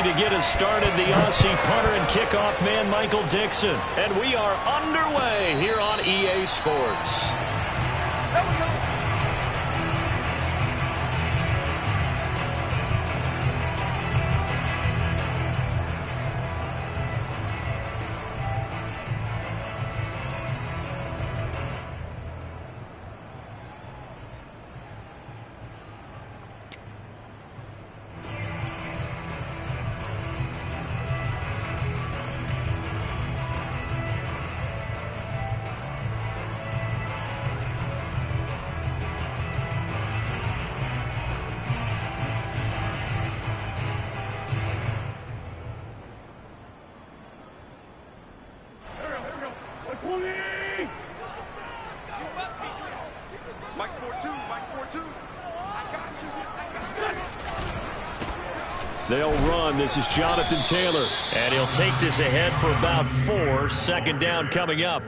ready to get us started, the Aussie punter and kickoff man, Michael Dixon. And we are underway here on EA Sports. There we go. Mike's 4-2, Mike's 4-2. They'll run. This is Jonathan Taylor. And he'll take this ahead for about 4. Second down coming up.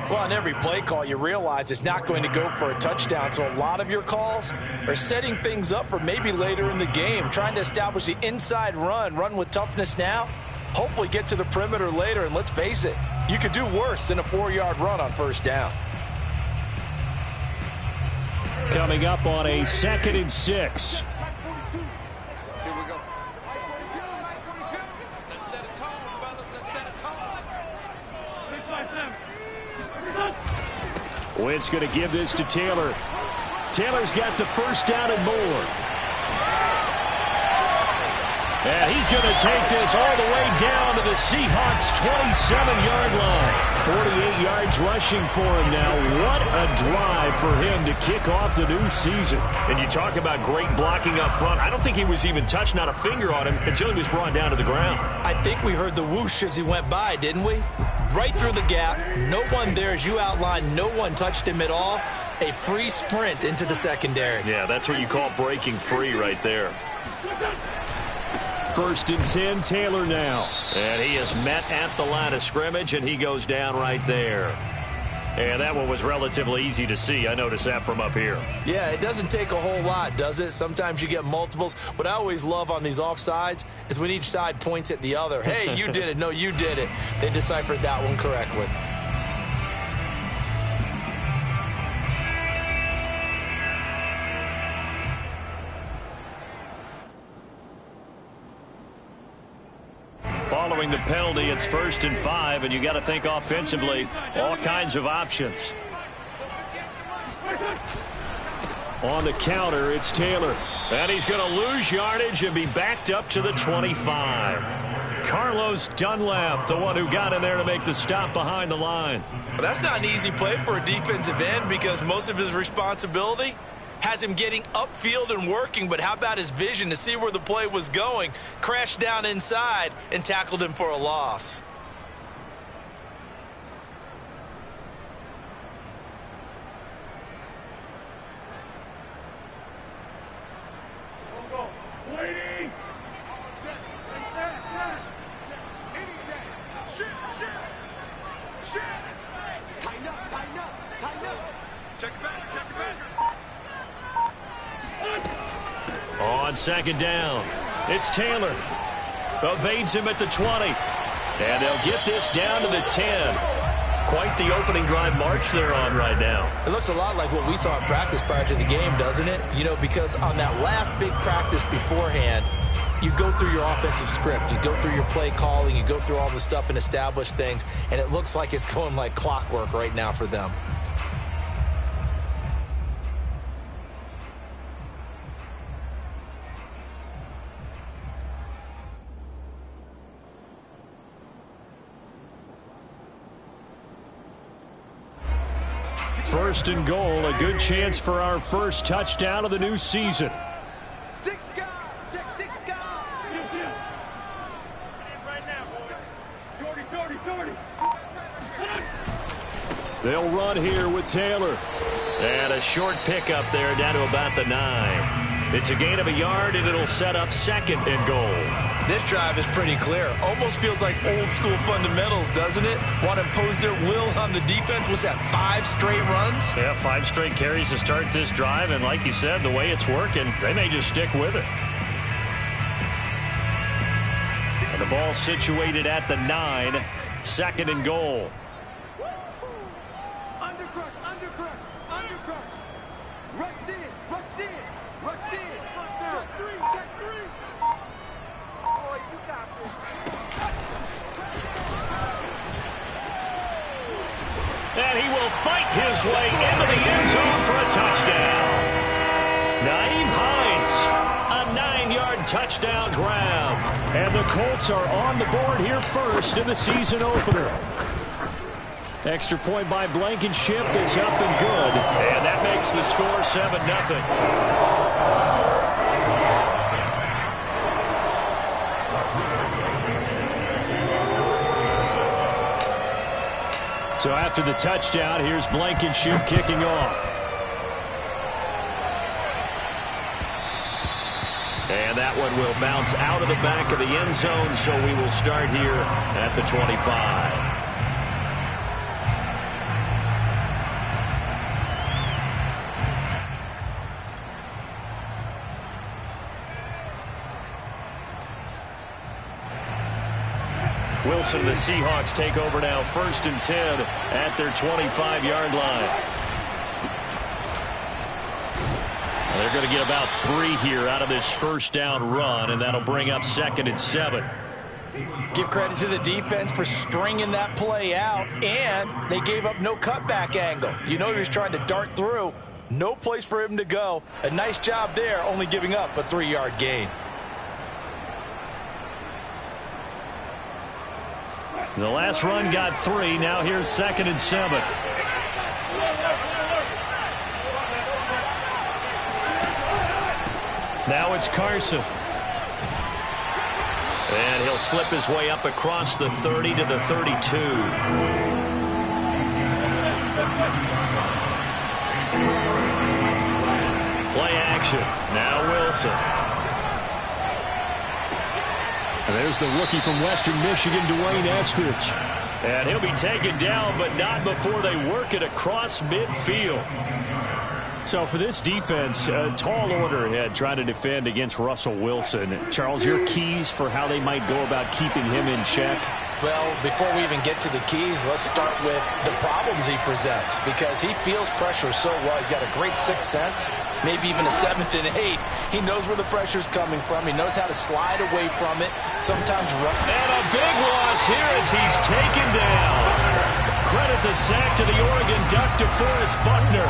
Well, on every play call, you realize it's not going to go for a touchdown. So a lot of your calls are setting things up for maybe later in the game, trying to establish the inside run with toughness now, hopefully get to the perimeter later. And let's face it, you could do worse than a 4-yard run on first down. Coming up on a 2nd and 6. Here we go. Let's set a tone, fellas. Let's set a tone. Wentz going to give this to Taylor. Taylor's got the first down and more. And he's going to take this all the way down to the Seahawks' 27-yard line. 48 yards rushing for him now. What a drive for him to kick off the new season. And you talk about great blocking up front. I don't think he was even touched, not a finger on him, until he was brought down to the ground. I think we heard the whoosh as he went by, didn't we? Right through the gap. No one there, as you outlined. No one touched him at all. A free sprint into the secondary. Yeah, that's what you call breaking free right there. 1st and 10, Taylor now. And he is met at the line of scrimmage, and he goes down right there. And that one was relatively easy to see. I noticed that from up here. Yeah, it doesn't take a whole lot, does it? Sometimes you get multiples. What I always love on these offsides is when each side points at the other. Hey, you did it. No, you did it. They deciphered that one correctly. Following the penalty, it's 1st and 5, and you got to think offensively, all kinds of options. On the counter, it's Taylor. And he's going to lose yardage and be backed up to the 25. Carlos Dunlap, the one who got in there to make the stop behind the line. Well, that's not an easy play for a defensive end because most of his responsibility has him getting upfield and working, but how about his vision to see where the play was going, crashed down inside, and tackled him for a loss. On 2nd down, it's Taylor. Evades him at the 20. And they'll get this down to the 10. Quite the opening drive march they're on right now. It looks a lot like what we saw in practice prior to the game, doesn't it? You know, because on that last big practice beforehand, you go through your offensive script. You go through your play calling. You go through all the stuff and establish things. And it looks like it's going like clockwork right now for them. First and goal, a good chance for our first touchdown of the new season. 6 guys, check 6 guys. Right now, boys. 40. They'll run here with Taylor. And a short pickup there down to about the 9. It's a gain of a yard, and it'll set up 2nd and goal. This drive is pretty clear. Almost feels like old school fundamentals, doesn't it? Want to impose their will on the defense. Was that 5 straight runs? Yeah, 5 straight carries to start this drive, and like you said, the way it's working, they may just stick with it. And the ball situated at the 9. 2nd and goal. Undercrush, undercrush, undercrush. Rush in, rush in, rush in. First down. Check 3, check 3. Boys, you got this. And he will fight his way into the end zone for a touchdown. Nyheim Hines, a 9-yard touchdown grab. And the Colts are on the board here first in the season opener. Extra point by Blankenship is up and good. And that makes the score 7-0. So after the touchdown, here's Blankenship kicking off. And that one will bounce out of the back of the end zone, so we will start here at the 25. Wilson, the Seahawks take over now, 1st and 10 at their 25-yard line. They're going to get about 3 here out of this first down run, and that'll bring up 2nd and 7. Give credit to the defense for stringing that play out, and they gave up no cutback angle. You know he was trying to dart through. No place for him to go. A nice job there, only giving up a 3-yard gain. The last run got 3. Now here's 2nd and 7. Now it's Carson. And he'll slip his way up across the 30 to the 32. Play action. Now Wilson. And there's the rookie from Western Michigan, Dwayne Eskridge. And he'll be taken down, but not before they work it across midfield. So for this defense, a tall order ahead trying to defend against Russell Wilson. Charles, your keys for how they might go about keeping him in check? Well, before we even get to the keys, let's start with the problems he presents, because he feels pressure so well. He's got a great sixth sense, maybe even a 7th and 8th. He knows where the pressure's coming from. He knows how to slide away from it, sometimes run. And a big loss here as he's taken down. Credit the sack to the Oregon Duck, DeForest Buckner.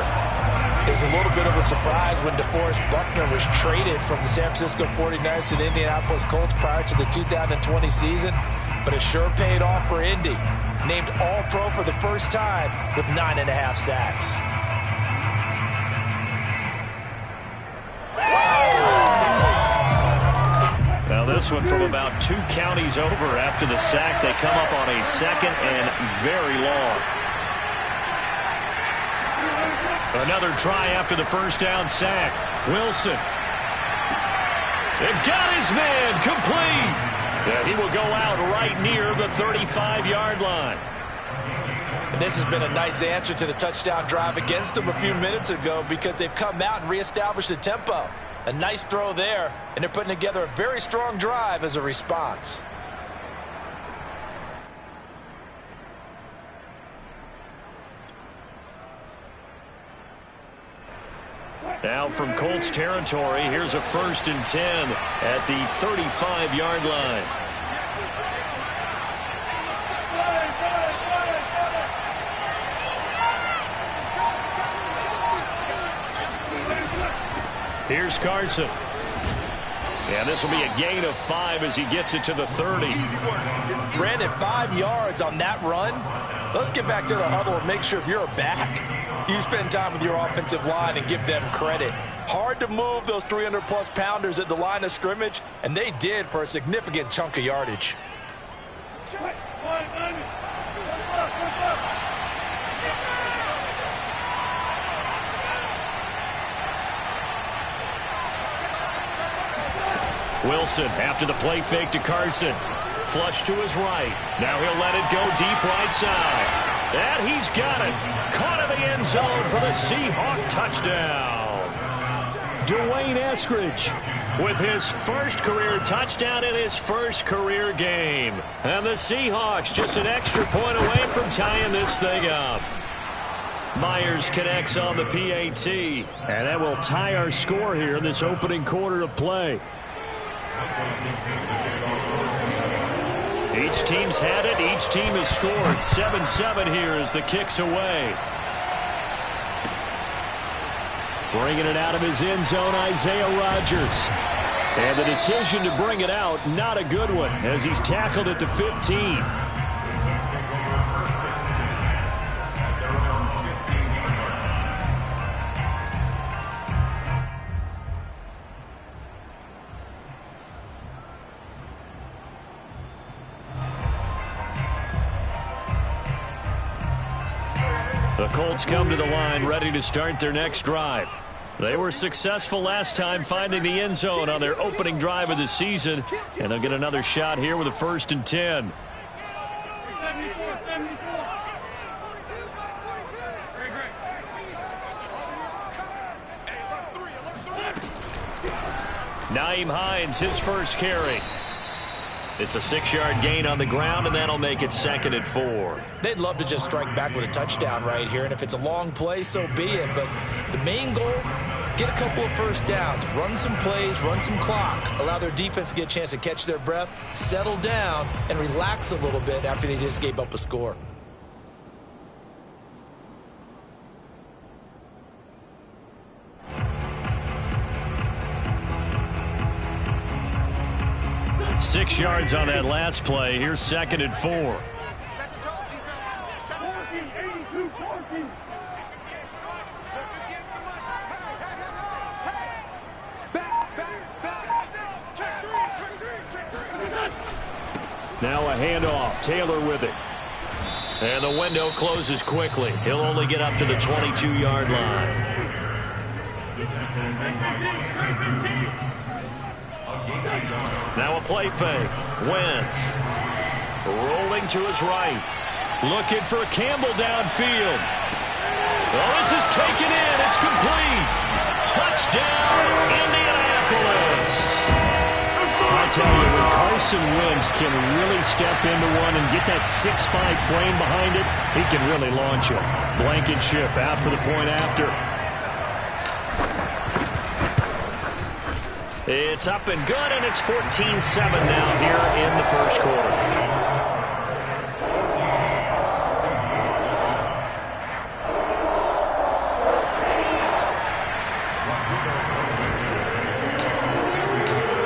It was a little bit of a surprise when DeForest Buckner was traded from the San Francisco 49ers to the Indianapolis Colts prior to the 2020 season. But it sure paid off for Indy. Named All-Pro for the first time with 9.5 sacks. Now this one from about 2 counties over after the sack. They come up on a 2nd and very long. Another try after the first down sack. Wilson. They've got his man complete. Yeah, he will go out right near the 35-yard line. And this has been a nice answer to the touchdown drive against them a few minutes ago, because they've come out and reestablished the tempo. A nice throw there, and they're putting together a very strong drive as a response. Now from Colts territory, here's a 1st and 10 at the 35-yard line. Here's Carson. Yeah, this will be a gain of 5 as he gets it to the 30. Brandon, 5 yards on that run. Let's get back to the huddle and make sure if you're a back, you spend time with your offensive line and give them credit. Hard to move those 300-plus pounders at the line of scrimmage, and they did for a significant chunk of yardage. Wilson after the play fake to Carson. Flush to his right. Now he'll let it go deep right side. And he's got it. Caught in the end zone for the Seahawk touchdown. Dwayne Eskridge. with his first career touchdown in his first career game. And the Seahawks just an extra point away from tying this thing up. Myers connects on the PAT, and that will tie our score here in this opening quarter of play. Each team's had it. Each team has scored. 7-7 here as the kick's away. Bringing it out of his end zone, Isaiah Rodgers. And the decision to bring it out, not a good one, as he's tackled at the 15. The Colts come to the line, ready to start their next drive. They were successful last time finding the end zone on their opening drive of the season, and they'll get another shot here with a 1st and 10. Nyheim Hines, his first carry. It's a 6-yard gain on the ground, and that'll make it 2nd and 4. They'd love to just strike back with a touchdown right here, and if it's a long play, so be it. But the main goal, get a couple of first downs, run some plays, run some clock, allow their defense to get a chance to catch their breath, settle down, and relax a little bit after they just gave up a score. Six yards on that last play. Here's 2nd and 4. Now a handoff. Taylor with it. And the window closes quickly. He'll only get up to the 22-yard line. Now a play fake. Wentz rolling to his right. Looking for Campbell downfield. Oh, this is taken in. It's complete. Touchdown, Indianapolis. I tell you, when Carson Wentz can really step into one and get that 6'5" frame behind it, he can really launch it. Blankenship out for the point after. It's up and good, and it's 14-7 now here in the first quarter.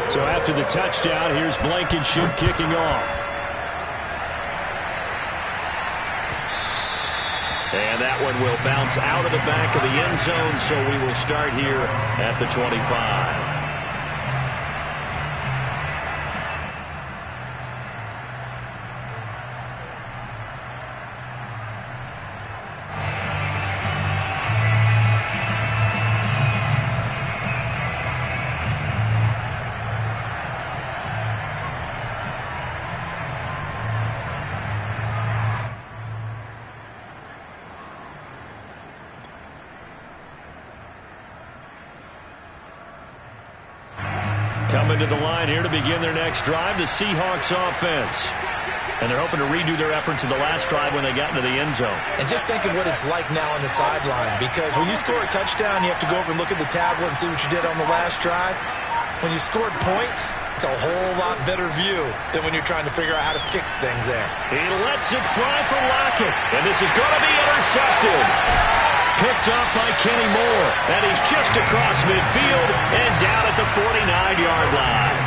So after the touchdown, here's Blankenship kicking off. And that one will bounce out of the back of the end zone, so we will start here at the 25. Coming to the line here to begin their next drive, the Seahawks offense. And they're hoping to redo their efforts in the last drive when they got into the end zone. And just think of what it's like now on the sideline, because when you score a touchdown, you have to go over and look at the tablet and see what you did on the last drive. When you scored points, it's a whole lot better view than when you're trying to figure out how to fix things there. He lets it fly for Lockett, and this is going to be intercepted. Picked up by Kenny Moore. And he's just across midfield and down at the 49-yard line.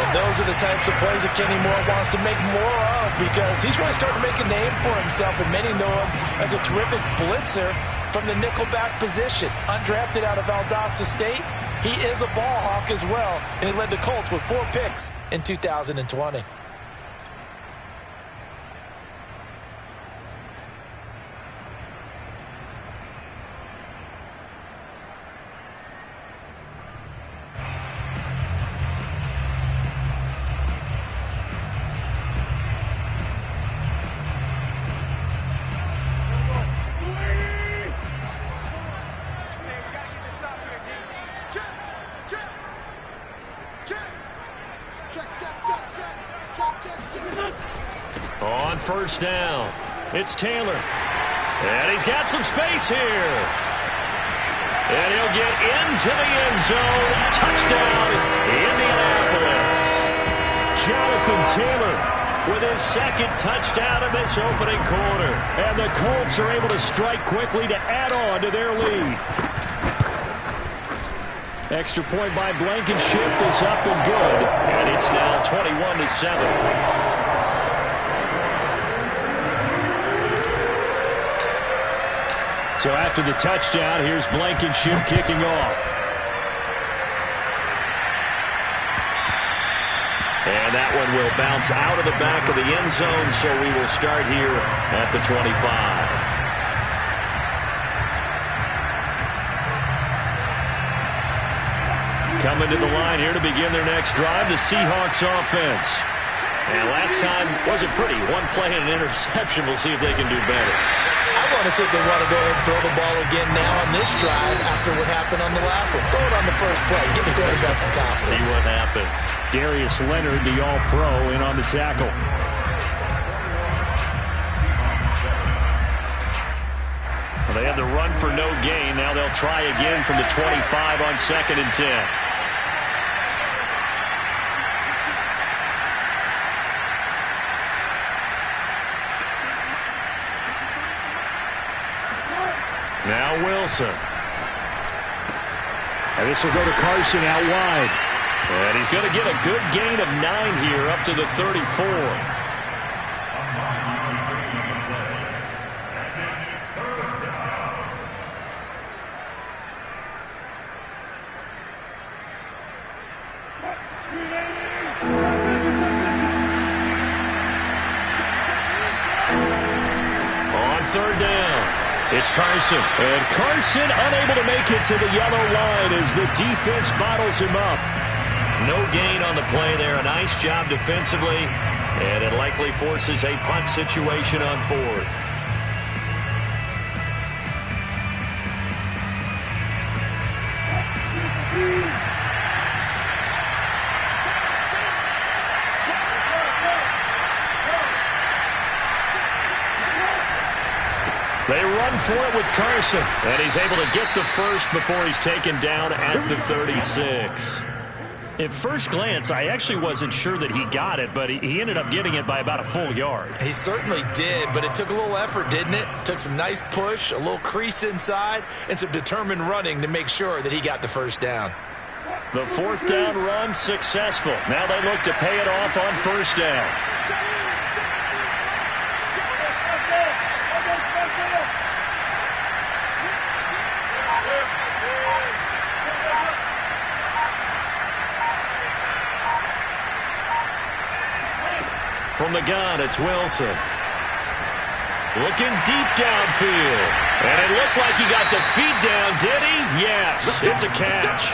And those are the types of plays that Kenny Moore wants to make more of, because he's really starting to make a name for himself, and many know him as a terrific blitzer from the nickelback position. Undrafted out of Valdosta State, he is a ball hawk as well, and he led the Colts with 4 picks in 2020. first down. It's Taylor. And he's got some space here. And he'll get into the end zone. Touchdown, Indianapolis. Jonathan Taylor with his second touchdown in this opening quarter. And the Colts are able to strike quickly to add on to their lead. Extra point by Blankenship is up and good. And it's now 21-7. So after the touchdown, here's Blankenship kicking off. And that one will bounce out of the back of the end zone, so we will start here at the 25. Coming to the line here to begin their next drive, the Seahawks offense. And last time wasn't pretty. One play and an interception. We'll see if they can do better. I want to see if they want to go ahead and throw the ball again now on this drive after what happened on the last one. Throw it on the first play. Give the quarterback some confidence. See what happens. Darius Leonard, the All-Pro, in on the tackle. Well, they had the run for no gain. Now they'll try again from the 25 on 2nd and 10. Now Wilson. And this will go to Carson out wide. And he's going to get a good gain of 9 here up to the 34. On 3rd down. It's Carson. And Carson unable to make it to the yellow line as the defense bottles him up. No gain on the play there. A nice job defensively. And it likely forces a punt situation on 4th. They run for it with Carson, and he's able to get the first before he's taken down at the 36. At first glance, I actually wasn't sure that he got it, but he ended up getting it by about a full yard. He certainly did, but it took a little effort, didn't it? Took some nice push, a little crease inside, and some determined running to make sure that he got the first down. The 4th down run successful. Now they look to pay it off on 1st down. From the gun, it's Wilson. Looking deep downfield. And it looked like he got the feet down, did he? Yes, it's a catch.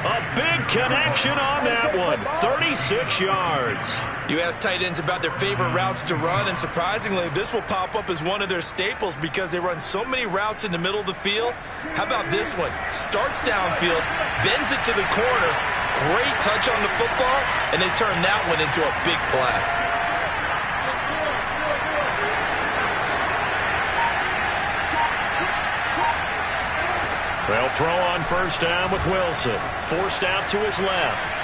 A big connection on that one. 36 yards. You ask tight ends about their favorite routes to run, and surprisingly, this will pop up as one of their staples because they run so many routes in the middle of the field. How about this one? Starts downfield, bends it to the corner, great touch on the football, and they turn that one into a big play. They'll throw on 1st down with Wilson. Forced out to his left.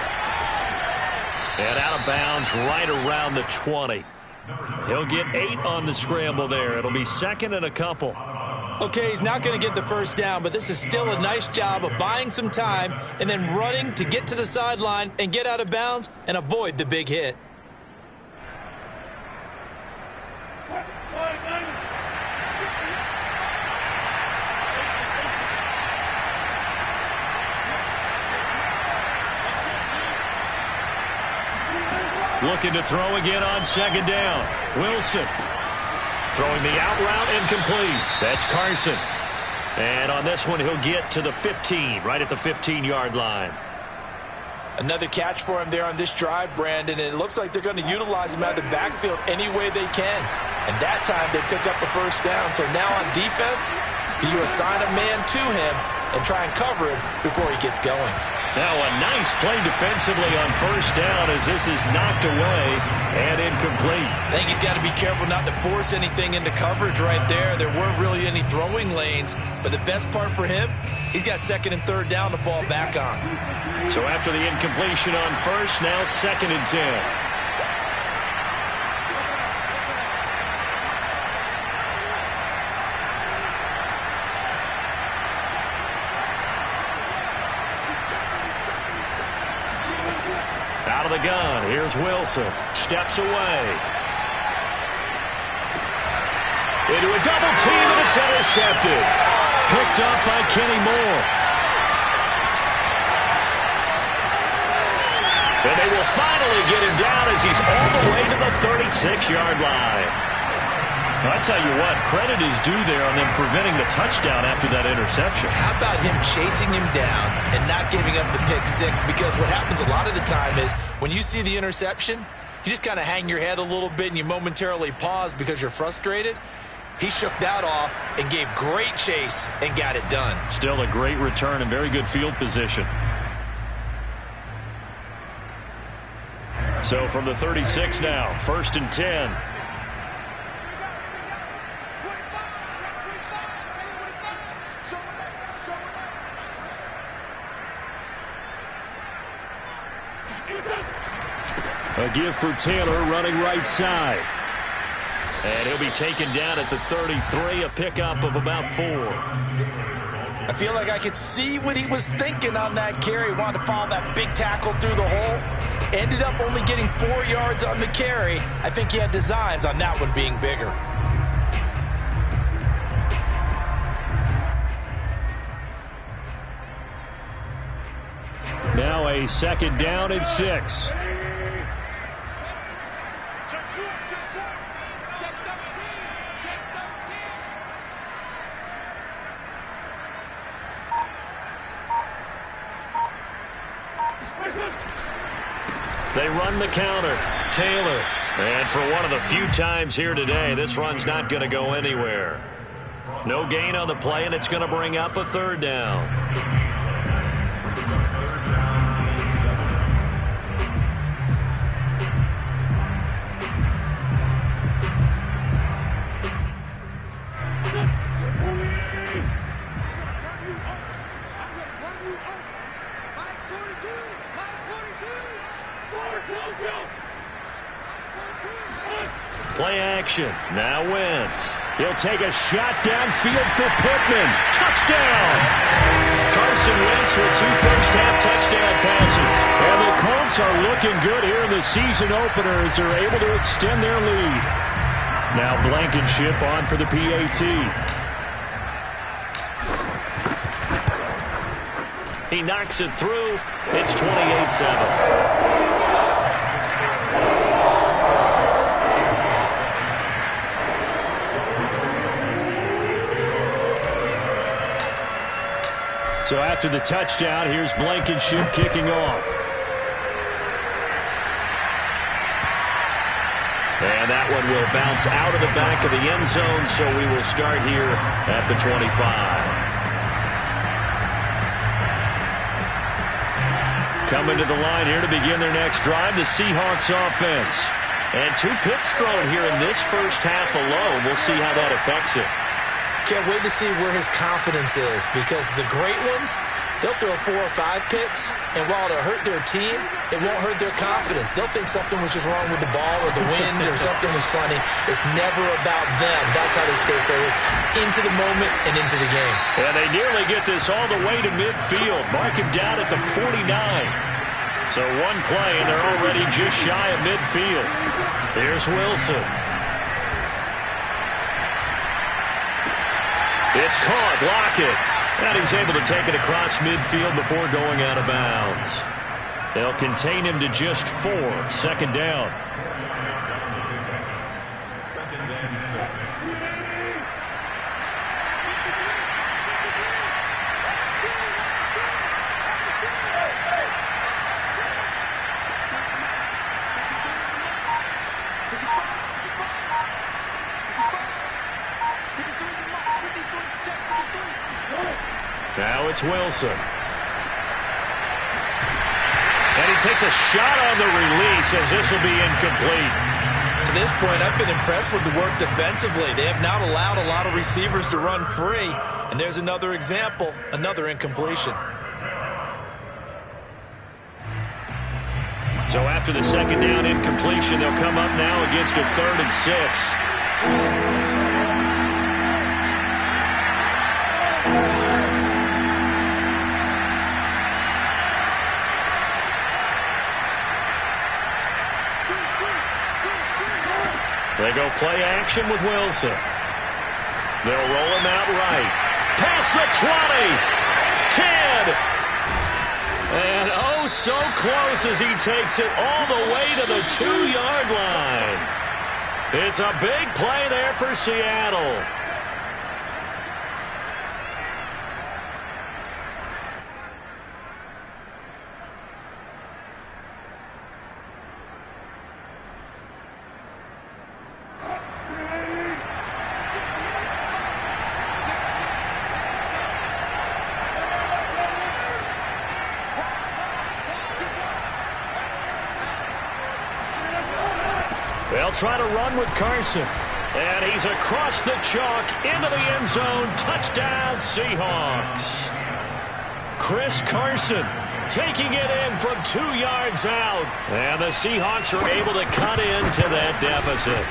And out of bounds right around the 20. He'll get 8 on the scramble there. It'll be 2nd and a couple. Okay, he's not going to get the first down, but this is still a nice job of buying some time and then running to get to the sideline and get out of bounds and avoid the big hit. Looking to throw again on 2nd down. Wilson throwing the out route incomplete. That's Carson. And on this one, he'll get to the 15, right at the 15-yard line. Another catch for him there on this drive, Brandon, and it looks like they're going to utilize him out of the backfield any way they can. And that time, they pick up a first down. So now on defense, do you assign a man to him and try and cover him before he gets going? Now a nice play defensively on first down as this is knocked away and incomplete. I think he's got to be careful not to force anything into coverage right there. There weren't really any throwing lanes, but the best part for him, he's got second and third down to fall back on. So after the incompletion on first, now 2nd and 10. Out of the gun, here's Wilson. Steps away. Into a double team, and it's intercepted. Picked up by Kenny Moore. And they will finally get him down as he's all the way to the 36-yard line. I'll tell you what, credit is due there on them preventing the touchdown after that interception. How about him chasing him down and not giving up the pick six? Because what happens a lot of the time is when you see the interception, you just kind of hang your head a little bit and you momentarily pause because you're frustrated. He shook that off and gave great chase and got it done. Still a great return and very good field position. So from the 36 now, 1st and 10. A give for Taylor running right side. And he'll be taken down at the 33, a pickup of about 4. I feel like I could see what he was thinking on that carry. Wanted to follow that big tackle through the hole. Ended up only getting 4 yards on the carry. I think he had designs on that one being bigger. Now a 2nd down and 6. They run the counter. Taylor. And for one of the few times here today, this run's not going to go anywhere. No gain on the play, and it's going to bring up a 3rd down. Play action. Now Wentz. He'll take a shot downfield for Pittman. Touchdown! Carson Wentz with 2 first-half touchdown passes. And the Colts are looking good here in the season opener as they're able to extend their lead. Now Blankenship on for the PAT. He knocks it through. It's 28-7. So after the touchdown, here's Blankenship kicking off. And that one will bounce out of the back of the end zone, so we will start here at the 25. Coming to the line here to begin their next drive, the Seahawks offense. And 2 picks thrown here in this first half alone. We'll see how that affects it. Can't wait to see where his confidence is, because the great ones, they'll throw 4 or 5 picks, and while it'll hurt their team, it won't hurt their confidence. They'll think something was just wrong with the ball or the wind or something was funny. It's never about them. That's how they stay so into the moment and into the game. And they nearly get this all the way to midfield. Mark him down at the 49. So one play, and they're already just shy of midfield. Here's Wilson. It's caught, Lockett. And he's able to take it across midfield before going out of bounds. They'll contain him to just 4. 2nd down. Now it's Wilson. he takes a shot on the release as this will be incomplete. To this point, I've been impressed with the work defensively. They have not allowed a lot of receivers to run free. And there's another example, another incompletion. So after the second down incompletion, they'll come up now against a 3rd and 6. They go play action with Wilson. They'll roll him out right. Past the 20. 10. And oh, so close as he takes it all the way to the 2-yard line. It's a big play there for Seattle. They'll try to run with Carson. And he's across the chalk into the end zone. Touchdown, Seahawks. Chris Carson taking it in from 2 yards out. And the Seahawks are able to cut into that deficit.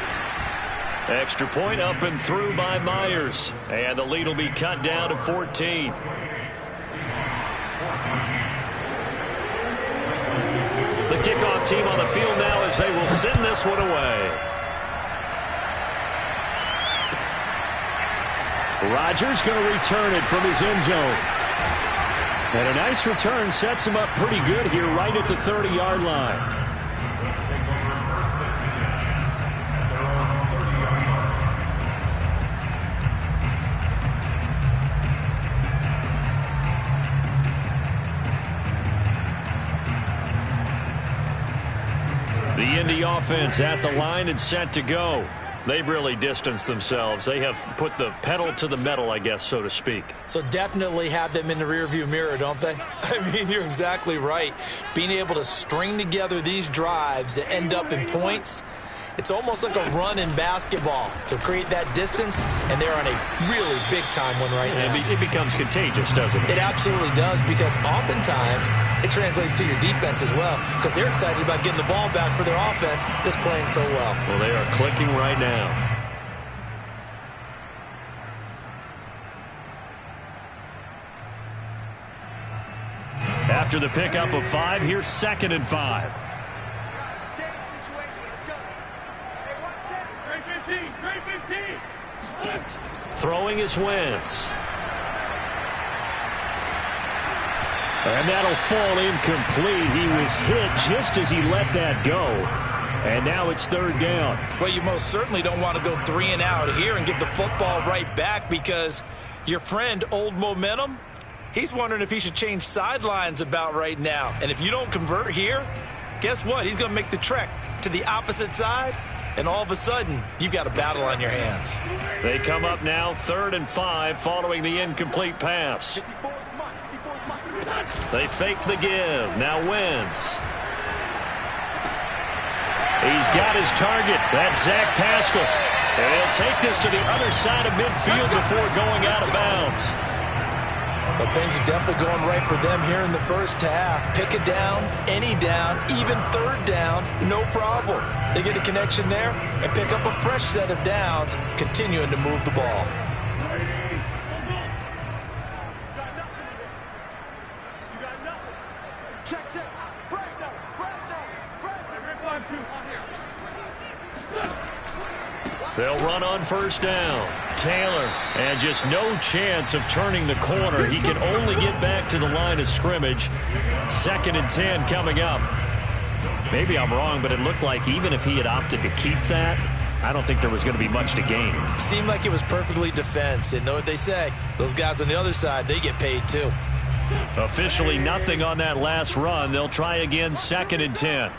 Extra point up and through by Myers. And the lead will be cut down to 14. The kickoff team on the field now as they will send this one away. Rodgers going to return it from his end zone. And a nice return sets him up pretty good here right at the 30-yard line. The Indy offense at the line and set to go. They've really distanced themselves. They have put the pedal to the metal, I guess, so to speak. So definitely have them in the rearview mirror, don't they? I mean, you're exactly right. Being able to string together these drives that end up in points, it's almost like a run in basketball to create that distance, and they're on a really big-time one right now. It becomes contagious, doesn't it? It absolutely does, because oftentimes it translates to your defense as well, because they're excited about getting the ball back for their offense that's playing so well. Well, they are clicking right now. After the pickup of 5, here's 2nd and 5. Throwing is Wentz. And that'll fall incomplete. He was hit just as he let that go. And now it's 3rd down. Well, you most certainly don't want to go 3 and out here and get the football right back, because your friend, Old Momentum, he's wondering if he should change sidelines about right now. And if you don't convert here, guess what? He's going to make the trek to the opposite side. And all of a sudden, you've got a battle on your hands. They come up now 3rd and 5 following the incomplete pass. They fake the give. Now Wentz. He's got his target. That's Zach Pascal. And he'll take this to the other side of midfield before going out of bounds. But things are definitely going right for them here in the first half. Pick a down, any down, even 3rd down, no problem. They get a connection there and pick up a fresh set of downs, continuing to move the ball. You got nothing. Check. They'll run on 1st down. Taylor, and just no chance of turning the corner. He can only get back to the line of scrimmage. 2nd and 10 coming up. Maybe I'm wrong, but it looked like even if he had opted to keep that, I don't think there was going to be much to gain. Seemed like it was perfectly defense. And know what they say? Those guys on the other side, they get paid too. Officially nothing on that last run. They'll try again, 2nd and 10.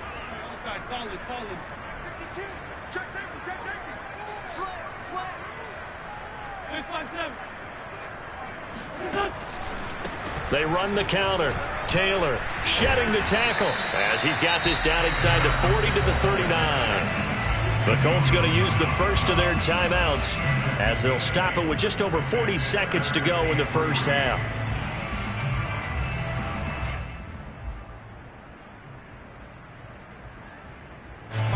They run the counter. Taylor, shedding the tackle as he's got this down inside the 40 to the 39. The Colts going to use the first of their timeouts as they'll stop it with just over 40 seconds to go in the first half.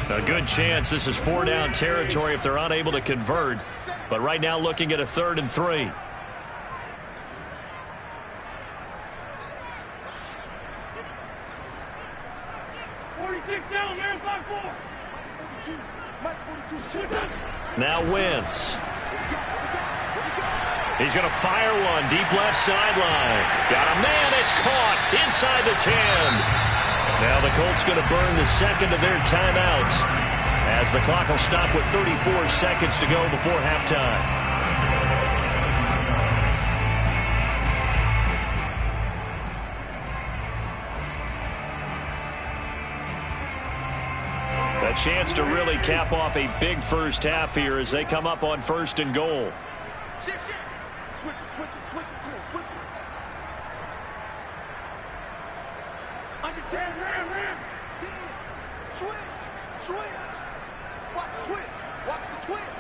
A good chance this is 4-down territory if they're unable to convert. But right now looking at a 3rd and 3. Now Wentz. He's going to fire one deep left sideline. Got a man. It's caught inside the 10. Now the Colts going to burn the second of their timeouts as the clock will stop with 34 seconds to go before halftime. A chance to really cap off a big first half here as they come up on 1st and goal. Switch it. Come on, switch it. Under 10, ram. 10. Switch. Watch the twist.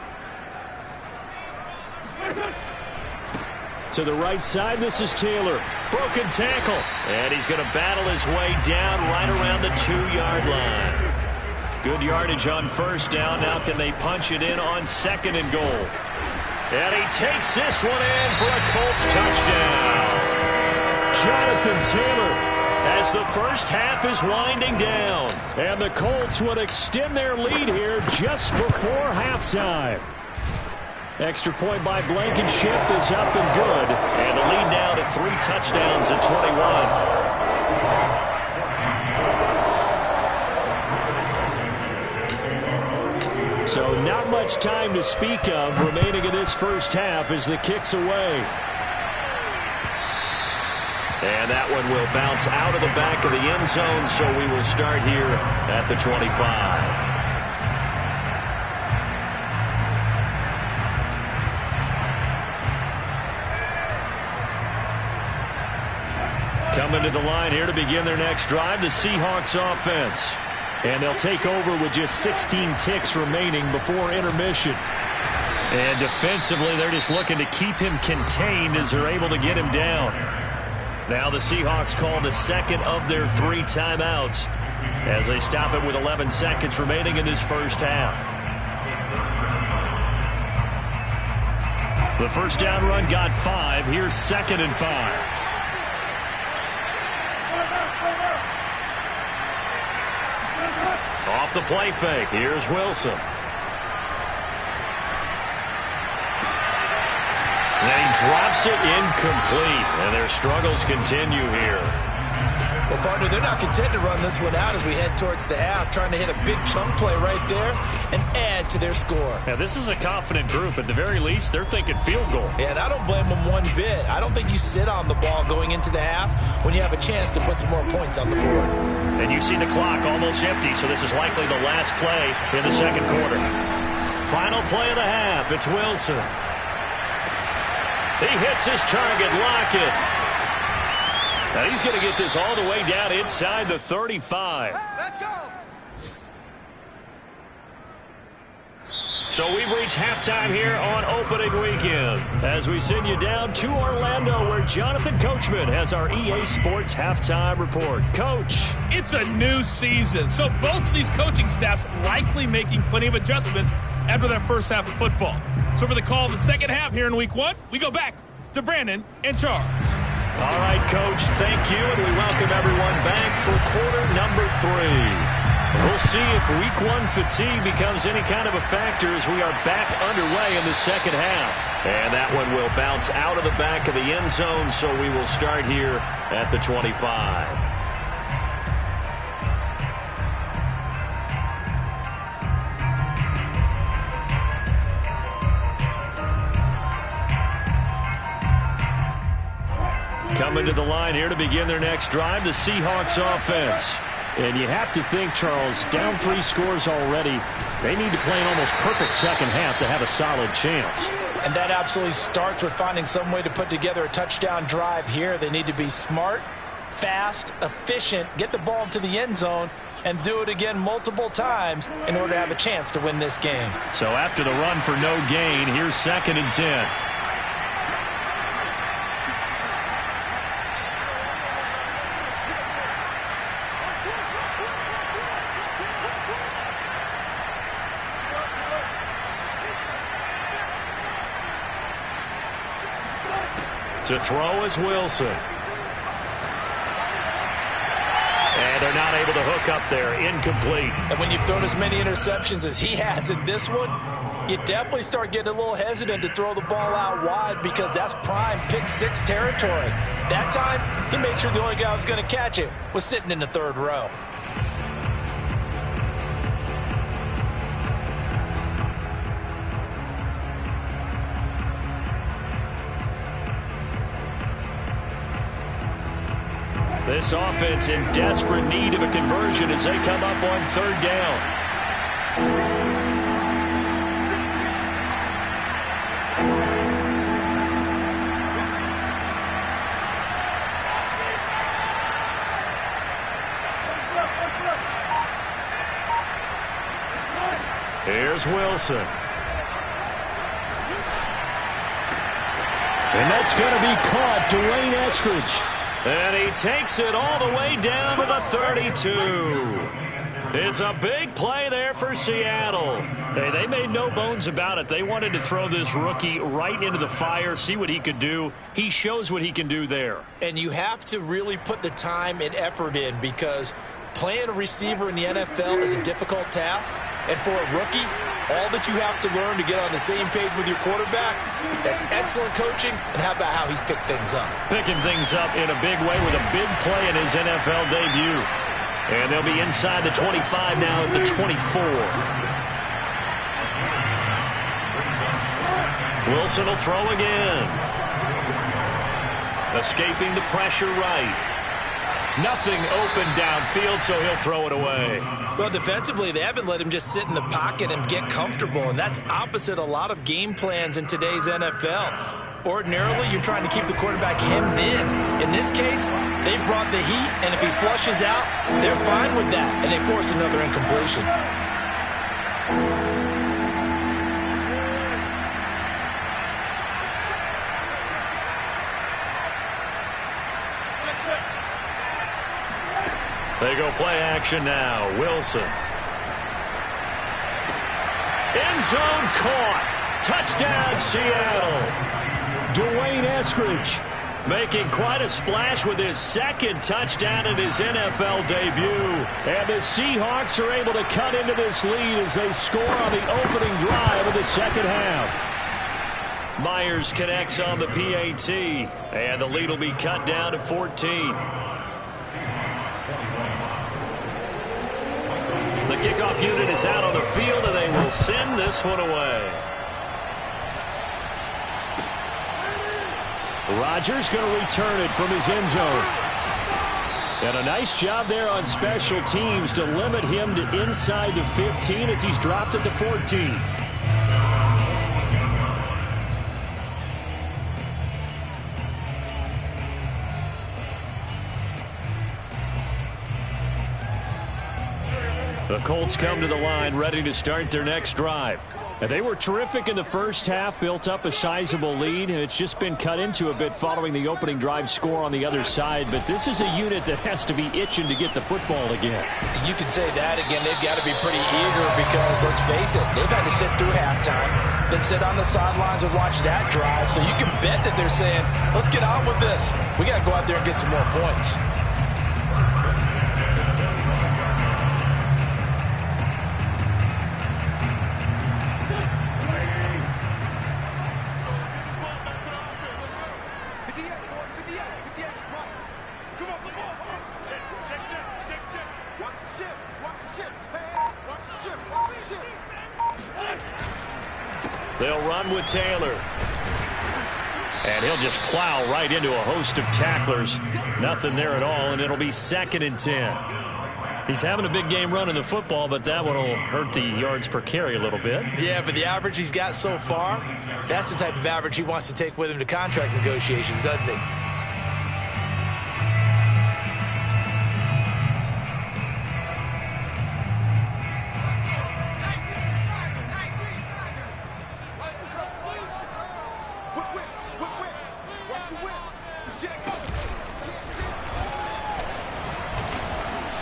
To the right side, this is Taylor. Broken tackle. And he's going to battle his way down right around the 2-yard line. Good yardage on 1st down. Now can they punch it in on 2nd and goal? And he takes this one in for a Colts touchdown. Jonathan Taylor as the first half is winding down. And the Colts would extend their lead here just before halftime. Extra point by Blankenship is up and good. And the lead now to 3 touchdowns at 21. So not much time to speak of remaining in this first half as the kick's away. And that one will bounce out of the back of the end zone, so we will start here at the 25. Coming to the line here to begin their next drive, the Seahawks offense. And they'll take over with just 16 ticks remaining before intermission. And defensively, they're just looking to keep him contained as they're able to get him down. Now the Seahawks call the second of their 3 timeouts as they stop it with 11 seconds remaining in this first half. The first down run got 5. Here's 2nd and 5. Off the play fake. Here's Wilson. And he drops it incomplete. And their struggles continue here. Well, partner, they're not content to run this one out as we head towards the half, trying to hit a big chunk play right there and add to their score. Yeah, this is a confident group. At the very least, they're thinking field goal. Yeah, and I don't blame them one bit. I don't think you sit on the ball going into the half when you have a chance to put some more points on the board. And you see the clock almost empty, so this is likely the last play in the second quarter. Final play of the half. It's Wilson. He hits his target, Lockett. Now he's going to get this all the way down inside the 35. Let's go. So we've reached halftime here on opening weekend as we send you down to Orlando where Jonathan Coachman has our EA Sports halftime report. Coach. It's a new season, so both of these coaching staffs likely making plenty of adjustments after their first half of football. So for the call of the second half here in week 1, we go back to Brandon and Charles. All right, Coach, thank you, and we welcome everyone back for quarter number 3. We'll see if week 1 fatigue becomes any kind of a factor as we are back underway in the second half. And that one will bounce out of the back of the end zone, so we will start here at the 25. Coming to the line here to begin their next drive, the Seahawks offense. And you have to think, Charles, down 3 scores already. They need to play an almost perfect second half to have a solid chance. And that absolutely starts with finding some way to put together a touchdown drive here. They need to be smart fast, efficient, get the ball to the end zone, and do it again multiple times in order to have a chance to win this game. So after the run for no gain, here's 2nd and 10. To throw is Wilson. And they're not able to hook up there. Incomplete. And when you've thrown as many interceptions as he has in this one, you definitely start getting a little hesitant to throw the ball out wide because that's prime pick 6 territory. That time, he made sure the only guy who was going to catch it was sitting in the 3rd row. This offense in desperate need of a conversion as they come up on 3rd down. Here's Wilson. And that's going to be caught. Dwayne Eskridge. And he takes it all the way down to the 32. It's a big play there for Seattle. Hey, they made no bones about it. They wanted to throw this rookie right into the fire, see what he could do. He shows what he can do there. And you have to really put the time and effort in because playing a receiver in the NFL is a difficult task. And for a rookie, all that you have to learn to get on the same page with your quarterback, that's excellent coaching. And how about how he's picked things up? Picking things up in a big way with a big play in his NFL debut. And they'll be inside the 25 now at the 24. Wilson will throw again. Escaping the pressure right. Nothing open downfield, so he'll throw it away. Well, defensively, they haven't let him just sit in the pocket and get comfortable, and that's opposite a lot of game plans in today's NFL. Ordinarily, you're trying to keep the quarterback hemmed in. In this case, they brought the heat, and if he flushes out, they're fine with that, and they force another incompletion. They go play action now. Wilson. End zone caught. Touchdown, Seattle. Dwayne Eskridge making quite a splash with his 2nd touchdown in his NFL debut. And the Seahawks are able to cut into this lead as they score on the opening drive of the 2nd half. Myers connects on the PAT. And the lead will be cut down to 14. The kickoff unit is out on the field, and they will send this one away. Rodgers going to return it from his end zone. And a nice job there on special teams to limit him to inside the 15 as he's dropped it to 14. The Colts come to the line ready to start their next drive. And they were terrific in the first half, built up a sizable lead, and it's just been cut into a bit following the opening drive score on the other side. But this is a unit that has to be itching to get the football again. You can say that again. They've got to be pretty eager because, let's face it, they've had to sit through halftime, then sit on the sidelines and watch that drive. So you can bet that they're saying, let's get on with this. We got to go out there and get some more points. They'll run with Taylor. And he'll just plow right into a host of tacklers. Nothing there at all, and it'll be 2nd and 10. He's having a big game running the football, but that one will hurt the yards per carry a little bit. Yeah, but the average he's got so far, that's the type of average he wants to take with him to contract negotiations, doesn't he?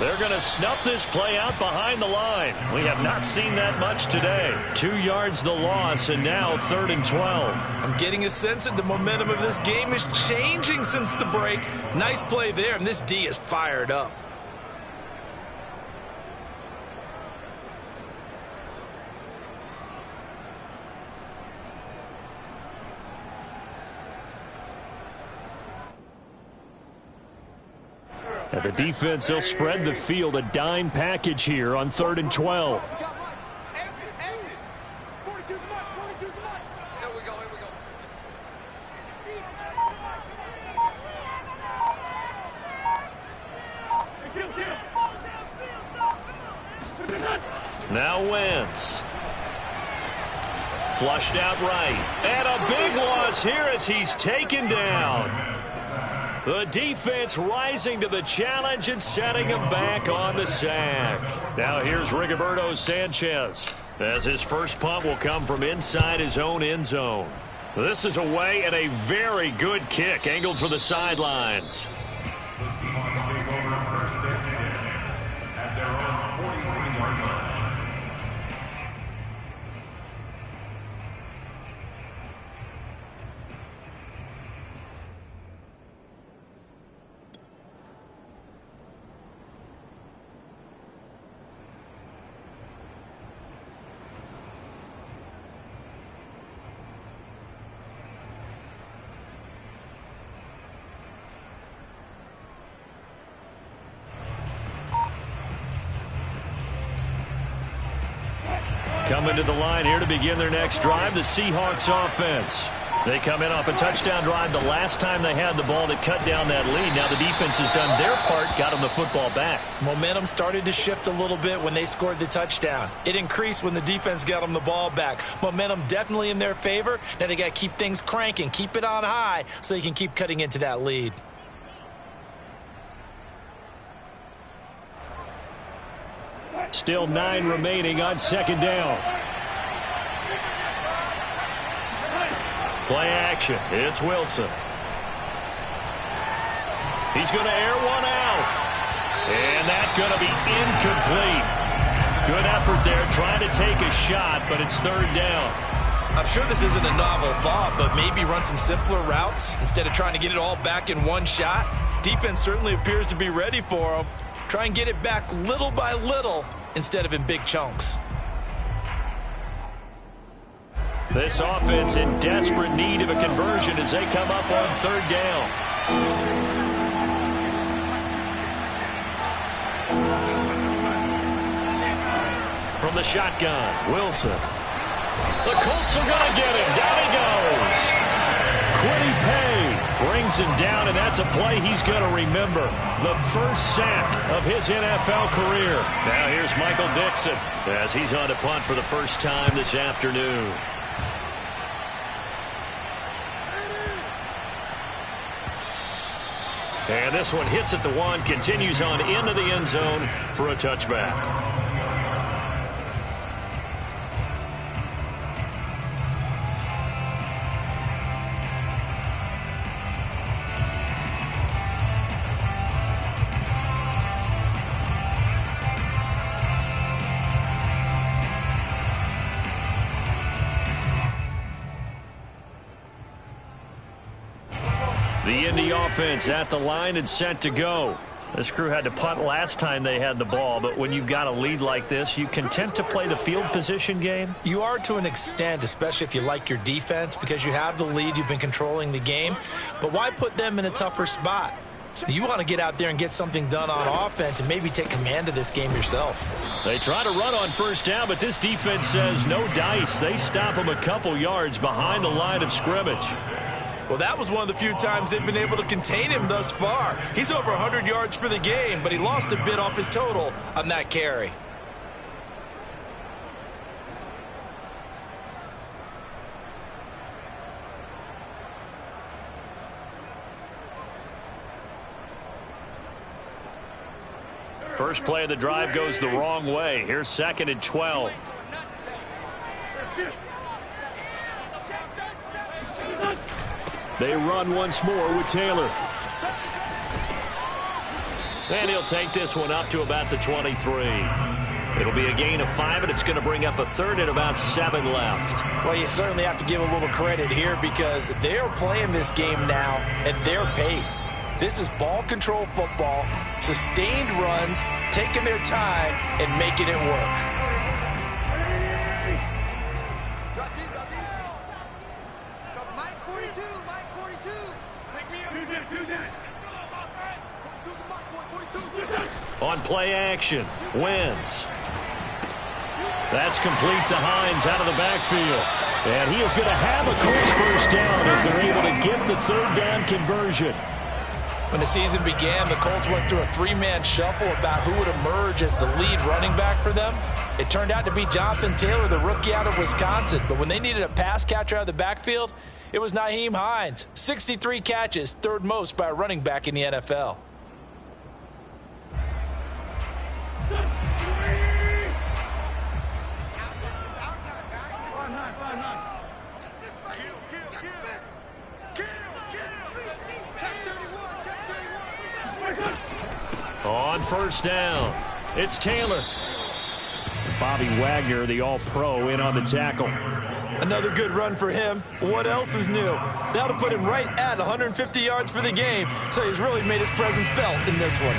They're going to snuff this play out behind the line. We have not seen that much today. 2 yards the loss, and now 3rd and 12. I'm getting a sense that the momentum of this game is changing since the break. Nice play there, and this D is fired up. And the defense, they'll spread the field, a dime package here on 3rd and 12. Now Wentz. Flushed out right. And a big loss here as he's taken down. The defense rising to the challenge and setting him back on the sack. Now here's Rigoberto Sanchez, as his first punt will come from inside his own end zone. This is away and a very good kick angled for the sidelines. The Seahawks take over first and 10 at their own 43-yard line. Coming to the line here to begin their next drive, the Seahawks offense. They come in off a touchdown drive the last time they had the ball to cut down that lead. Now the defense has done their part, got them the football back. Momentum started to shift a little bit when they scored the touchdown. It increased when the defense got them the ball back. Momentum definitely in their favor. Now they got to keep things cranking, keep it on high so they can keep cutting into that lead. Still 9 remaining on 2nd down. Play action. It's Wilson. He's going to air one out. And that's going to be incomplete. Good effort there trying to take a shot, but it's 3rd down. I'm sure this isn't a novel thought, but maybe run some simpler routes instead of trying to get it all back in one shot. Defense certainly appears to be ready for them. Try and get it back little by little instead of in big chunks. This offense in desperate need of a conversion as they come up on 3rd down. From the shotgun, Wilson. The Colts are going to get him. Down he goes. Quiddy Pay brings him down, and that's a play he's going to remember. The first sack of his NFL career. Now here's Michael Dixon as he's on to punt for the first time this afternoon. And this one hits at the 1, continues on into the end zone for a touchback. The Indy offense at the line and set to go. This crew had to punt last time they had the ball, but when you've got a lead like this, you content to play the field position game? You are to an extent, especially if you like your defense, because you have the lead, you've been controlling the game. But why put them in a tougher spot? You want to get out there and get something done on offense and maybe take command of this game yourself. They try to run on 1st down, but this defense says no dice. They stop him a couple yards behind the line of scrimmage. Well, that was one of the few times they've been able to contain him thus far. He's over 100 yards for the game, but he lost a bit off his total on that carry. First play of the drive goes the wrong way. Here's 2nd and 12. They run once more with Taylor. And he'll take this one up to about the 23. It'll be a gain of 5, and it's going to bring up a third and about 7 left. Well, you certainly have to give a little credit here because they're playing this game now at their pace. This is ball control football, sustained runs, taking their time and making it work. Mike 42, Mike 42. Take me up. On play action, Wentz. That's complete to Hines out of the backfield. And he is going to have a Colts first down as they're able to get the third down conversion. When the season began, the Colts went through a 3-man shuffle about who would emerge as the lead running back for them. It turned out to be Jonathan Taylor, the rookie out of Wisconsin. But when they needed a pass catcher out of the backfield, it was Nyheim Hines. 63 catches, third most by a running back in the NFL. On first down, it's Taylor. Bobby Wagner, the all-pro, in on the tackle. Another good run for him. What else is new? That'll put him right at 150 yards for the game, so he's really made his presence felt in this one.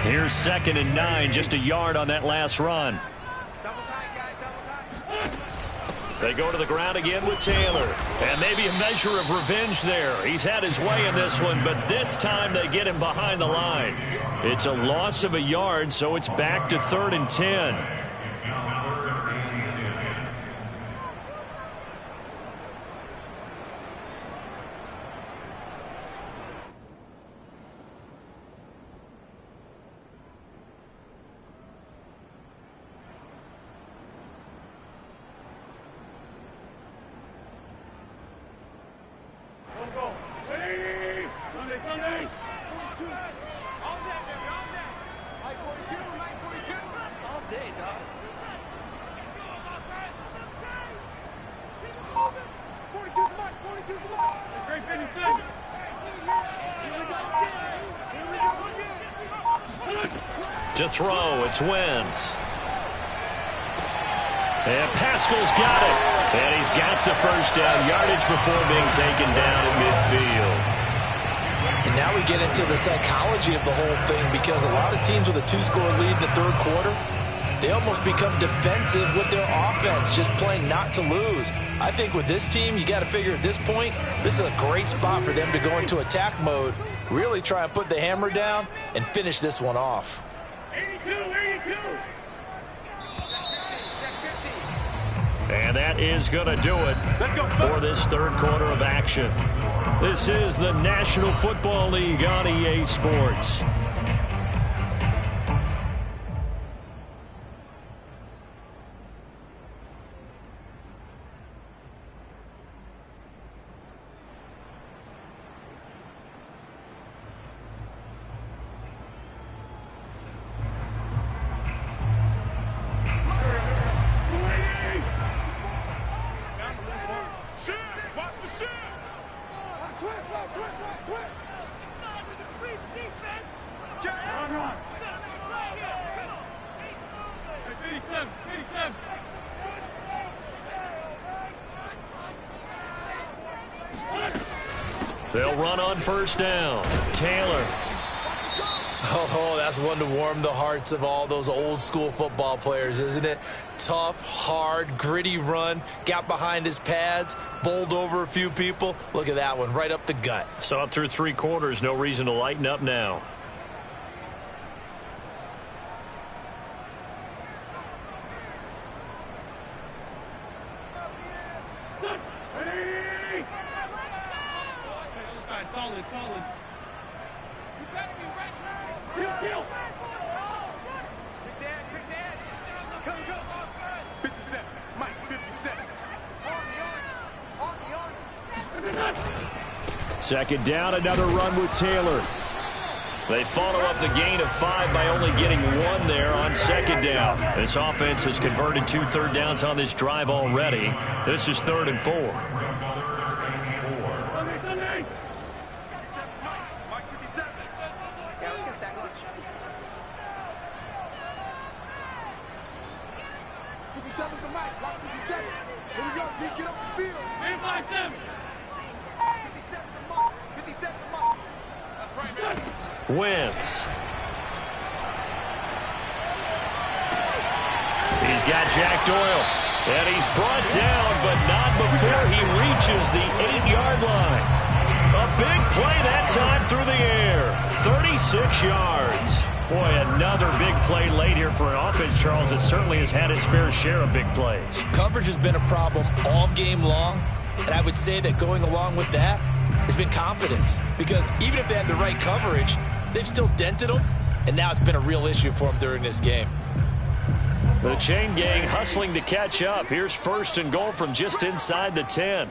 Here's 2nd and 9, just a yard on that last run. Double tight, guys, double tight. They go to the ground again with Taylor. And maybe a measure of revenge there. He's had his way in this one, but this time they get him behind the line. It's a loss of a yard, so it's back to 3rd and 10. To throw, it's Wentz. And Pascal's got it. And he's got the first down yardage before being taken down at midfield. And now we get into the psychology of the whole thing because a lot of teams with a 2-score lead in the third quarter, they almost become defensive with their offense, just playing not to lose. I think with this team, you got to figure at this point, this is a great spot for them to go into attack mode, really try and put the hammer down and finish this one off. 82. And that is going to do it for this third quarter of action. This is the National Football League on EA Sports. They'll run on first down. Taylor. Oh, that's one to warm the hearts of all those old school football players, isn't it? Tough, hard, gritty run. Got behind his pads, bowled over a few people. Look at that one, right up the gut. Saw it through 3 quarters. No reason to lighten up now. Solid. You better be ready. Quick dance. Go. 57. Mike, 57. On the arm. Second down, another run with Taylor. They follow up the gain of 5 by only getting 1 there on second down. This offense has converted 2 third downs on this drive already. This is 3rd and 4. Wentz. He's got Jack Doyle. And he's brought down, but not before he reaches the 8-yard line. A big play that time through the air. 36 yards. Boy, another big play late here for an offense, Charles, that certainly has had its fair share of big plays. Coverage has been a problem all game long, and I would say that going along with that has been confidence. Because even if they had the right coverage, they've still dented them, and now it's been a real issue for them during this game. The chain gang hustling to catch up. Here's 1st and goal from just inside the 10.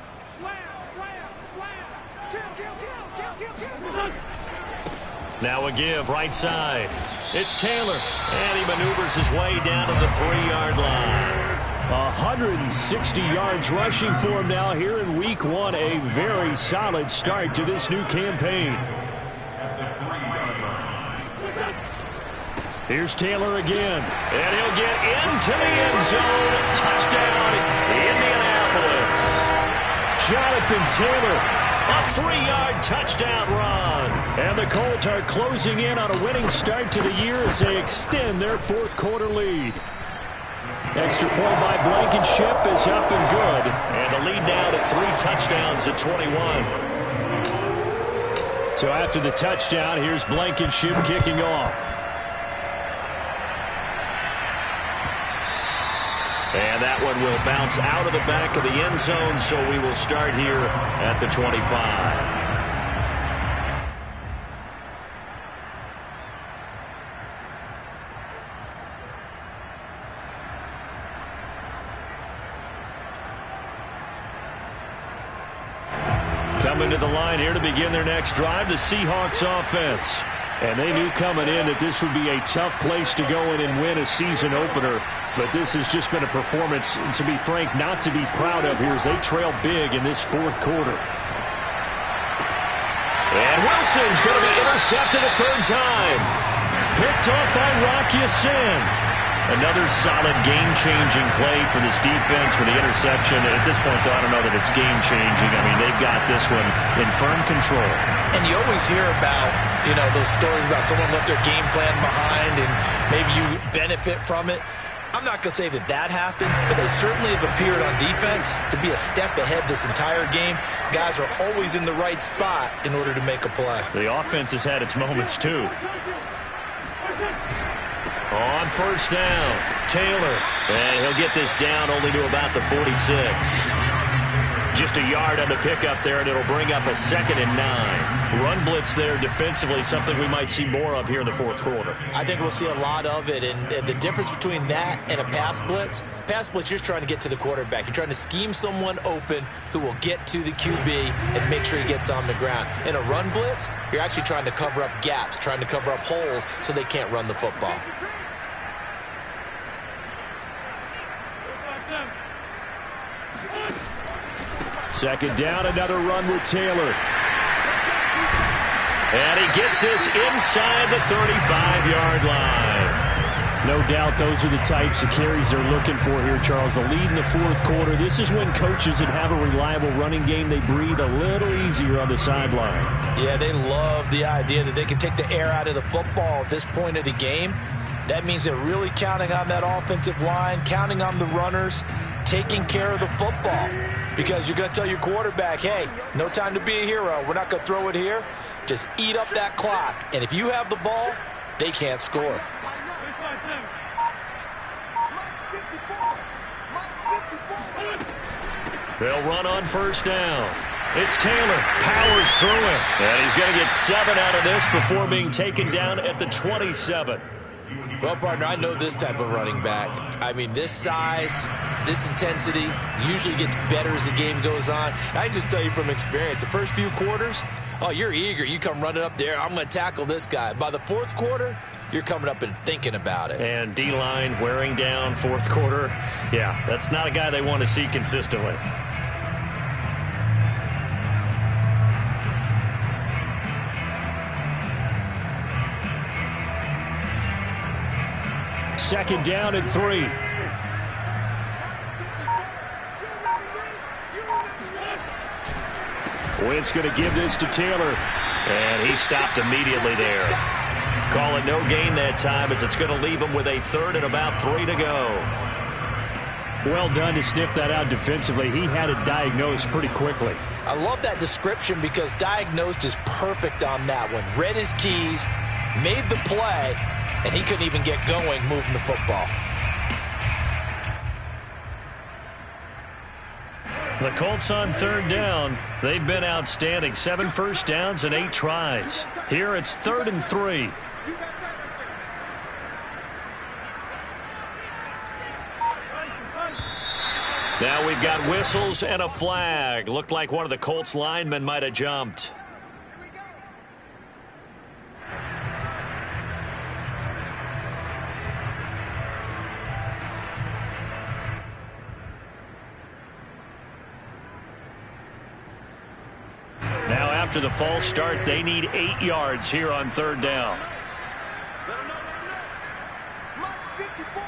Now a give right side. It's Taylor, and he maneuvers his way down to the 3-yard line. 160 yards rushing for him now here in week 1. A very solid start to this new campaign. Here's Taylor again, and he'll get into the end zone. Touchdown, Indianapolis. Jonathan Taylor, a 3-yard touchdown run. And the Colts are closing in on a winning start to the year as they extend their 4th quarter lead. Extra point by Blankenship is up and good. And the lead now to 3 touchdowns at 21. So after the touchdown, here's Blankenship kicking off. And that one will bounce out of the back of the end zone, so we will start here at the 25. Coming to the line here to begin their next drive, the Seahawks offense. And they knew coming in that this would be a tough place to go in and win a season opener. But this has just been a performance, to be frank, not to be proud of here as they trail big in this 4th quarter. And Wilson's going to be intercepted a 3rd time. Picked off by Rocky Sin. Another solid game-changing play for this defense for the interception. At this point, though, I don't know that it's game-changing. I mean, they've got this one in firm control. And you always hear about, those stories about someone left their game plan behind and maybe you benefit from it. I'm not going to say that that happened, but they certainly have appeared on defense to be a step ahead this entire game. Guys are always in the right spot in order to make a play. The offense has had its moments, too. On 1st down, Taylor. And he'll get this down only to about the 46. Just a yard on the pickup there, and it'll bring up a 2nd and 9. Run blitz there defensively, something we might see more of here in the 4th quarter. I think we'll see a lot of it, and the difference between that and a pass blitz, you're just trying to get to the quarterback. You're trying to scheme someone open who will get to the QB and make sure he gets on the ground. In a run blitz, you're actually trying to cover up gaps, trying to cover up holes so they can't run the football. Second down, another run with Taylor. And he gets this inside the 35-yard line. No doubt those are the types of carries they're looking for here, Charles. The lead in the 4th quarter. This is when coaches that have a reliable running game, they breathe a little easier on the sideline. Yeah, they love the idea that they can take the air out of the football at this point of the game. That means they're really counting on that offensive line, counting on the runners, taking care of the football. Because you're going to tell your quarterback, hey, no time to be a hero. We're not going to throw it here. Just eat up that clock. And if you have the ball, they can't score. They'll run on 1st down. It's Taylor. Powers through it. And he's going to get 7 out of this before being taken down at the 27. Well, partner, I know this type of running back. I mean, this size, this intensity usually gets better as the game goes on. I can just tell you from experience, the first few quarters, oh, you're eager. You come running up there, I'm going to tackle this guy. By the fourth quarter, you're coming up and thinking about it. And D-line wearing down fourth quarter. Yeah, that's not a guy they want to see consistently. Second down and 3. Wentz going to give this to Taylor. And he stopped immediately there. Call it no gain that time as it's going to leave him with a third and about 3 to go. Well done to sniff that out defensively. He had it diagnosed pretty quickly. I love that description because diagnosed is perfect on that one. Read his keys, made the play, and he couldn't even get going moving the football. The Colts on third down. They've been outstanding. 7 first downs and 8 tries. Here it's 3rd and 3. Now we've got whistles and a flag. Looked like one of the Colts linemen might have jumped. Now after the false start, they need 8 yards here on third down. Let him know. Mark 54.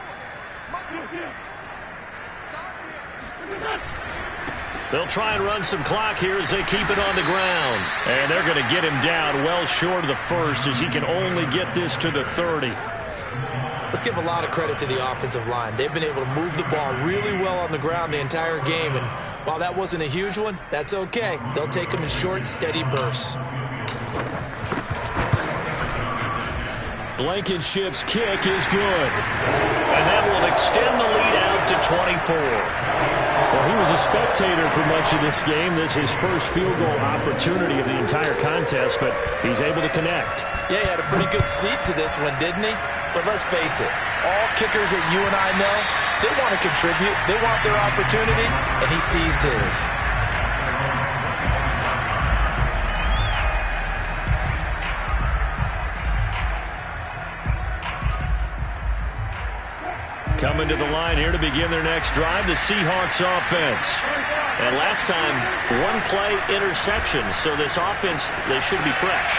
They'll try and run some clock here as they keep it on the ground. And they're going to get him down well short of the first as he can only get this to the 30. Let's give a lot of credit to the offensive line. They've been able to move the ball really well on the ground the entire game. And while that wasn't a huge one, that's okay. They'll take them in short, steady bursts. Blankenship's kick is good. And that will extend the lead out to 24. Well, he was a spectator for much of this game. This is his first field goal opportunity of the entire contest, but he's able to connect. Yeah, he had a pretty good seat to this one, didn't he? But let's face it, all kickers that you and I know, they want to contribute. They want their opportunity, and he seized his. Coming to the line here to begin their next drive, the Seahawks offense. And last time, 1 play interception, so this offense, they should be fresh.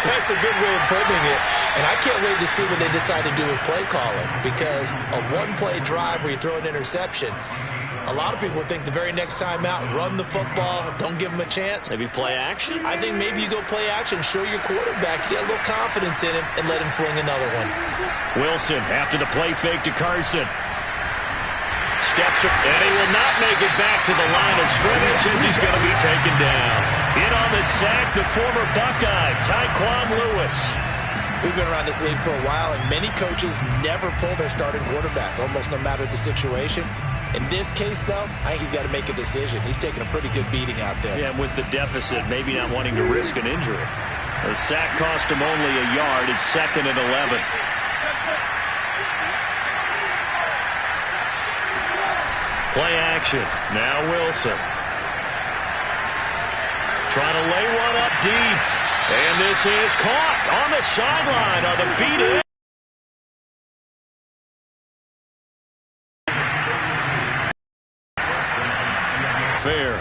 That's a good way of putting it. And I can't wait to see what they decide to do with play calling, because a 1-play drive where you throw an interception, a lot of people think the very next time out, run the football, don't give them a chance. Maybe play action? I think maybe you go play action, show your quarterback, get a little confidence in him, and let him fling another one. Wilson after the play fake to Carson. Steps up, and he will not make it back to the line of scrimmage as he's going to be taken down. In on the sack, the former Buckeye, Tyquan Lewis. We've been around this league for a while, and many coaches never pull their starting quarterback, almost no matter the situation. In this case, though, I think he's got to make a decision. He's taking a pretty good beating out there. Yeah, with the deficit, maybe not wanting to risk an injury. The sack cost him only a yard. It's 2nd and 11. Play action. Now Wilson. Trying to lay one up deep. And this is caught on the sideline on the feet in. Fair.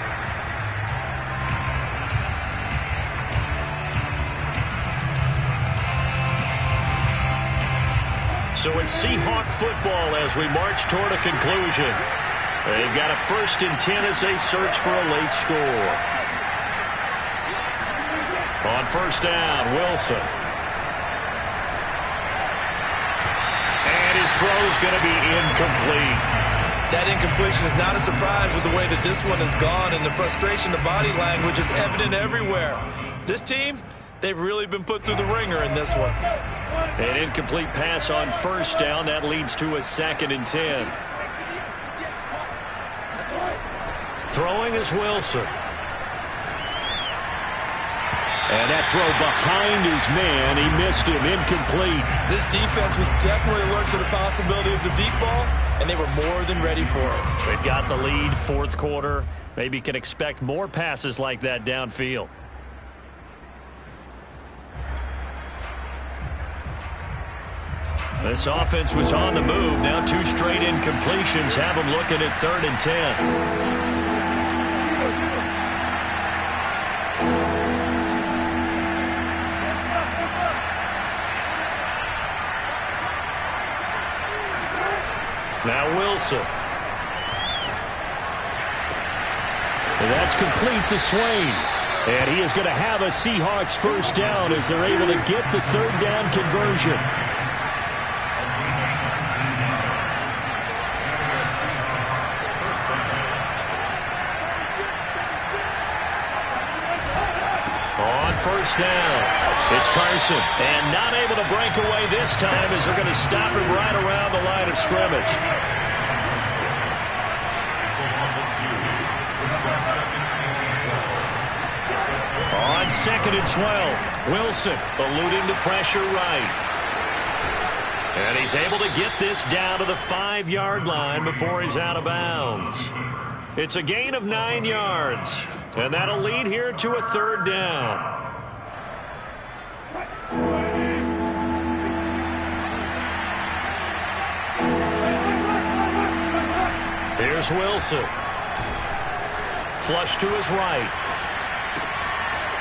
So it's Seahawk football as we march toward a conclusion. They've got a 1st and 10 as they search for a late score. On 1st down, Wilson. And his throw's going to be incomplete. That incompletion is not a surprise with the way that this one has gone, and the frustration, the body language is evident everywhere. This team, they've really been put through the ringer in this one. An incomplete pass on 1st down. That leads to a 2nd and 10. Throwing is Wilson. And that throw behind his man, he missed him, incomplete. This defense was definitely alert to the possibility of the deep ball, and they were more than ready for it. They've got the lead, fourth quarter. Maybe can expect more passes like that downfield. This offense was on the move. Now 2 straight incompletions have them looking at 3rd and 10. Now Wilson. And that's complete to Swain. And he is going to have a Seahawks first down as they're able to get the 3rd down conversion. First down. It's Carson. And not able to break away this time as they're going to stop him right around the line of scrimmage. On 2nd and 12. Wilson eluding the pressure right. And he's able to get this down to the 5-yard line before he's out of bounds. It's a gain of 9 yards. And that'll lead here to a 3rd down. Here's Wilson. Flush to his right.